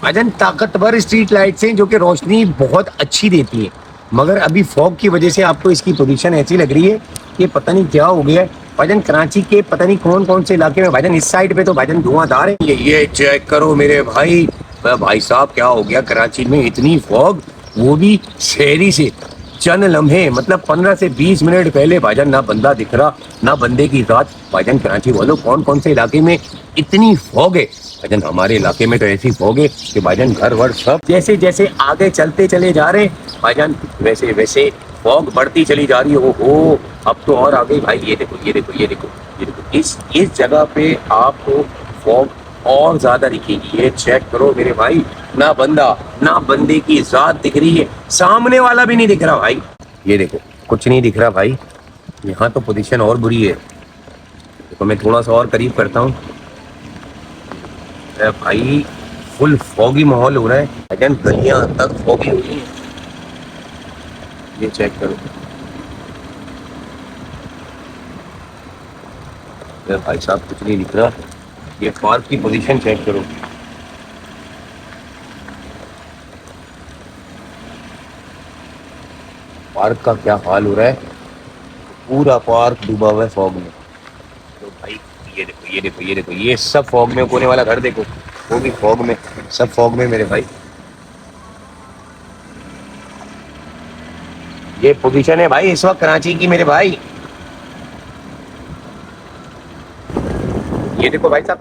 भाईजान ताकतवर street lights हैं जो कि रोशनी बहुत अच्छी देती है, मगर अभी फॉग की वजह से आपको इसकी पोजीशन ऐसी लग रही है कि पता नहीं क्या हो गया है भाईजान। कराची के पता नहीं कौन कौन से इलाके में भाईजान, इस साइड पे तो भाईजान धुआंधार है। ये चेक करो मेरे भाई। भाई साहब क्या हो गया कराची में इतनी फॉग, वो भी शहरी से चंद लम्हे, मतलब 15 से 20 मिनट पहले भाईजान ना बंदा दिख रहा ना बंदे की रात। भाईजान कराची वालों कौन कौन से इलाके में इतनी फॉग है भाईजान? हमारे इलाके में तो ऐसी फॉग है कि भाईजान घर वर सब जैसे जैसे आगे चलते चले जा रहे भाईजान वैसे वैसे फॉग बढ़ती चली जा रही है। ओहो, अब तो और आ गई भाई। ये देखो ये देखो ये देखो ये देखो, इस जगह पे आपको फॉग और ज्यादा दिखेगी। ये चेक करो मेरे भाई, ना बंदा ना बंदे की जात दिख रही है, सामने वाला भी नहीं दिख रहा भाई। ये देखो कुछ नहीं दिख रहा भाई। यहाँ तो पोजीशन और बुरी है। तो मैं थोड़ा सा और करीब करता हूँ भाई, फुल फॉगी माहौल हो रहा है भाईजान, गलियां तक फॉगी हो रही है। ये चेक करो भाई साहब, कुछ नहीं दिख रहा। ये पार्क की पोजीशन चेक करो। पार्क का क्या हाल हो रहा है, पूरा पार्क डूबा हुआ है फॉग में। तो भाई ये देखो ये देखो ये देखो, ये सब फॉग में कोने वाला घर देखो, वो भी फॉग में, सब फॉग में मेरे भाई। ये पोजीशन है भाई इस वक्त कराची की मेरे भाई। ये देखो भाई साहब।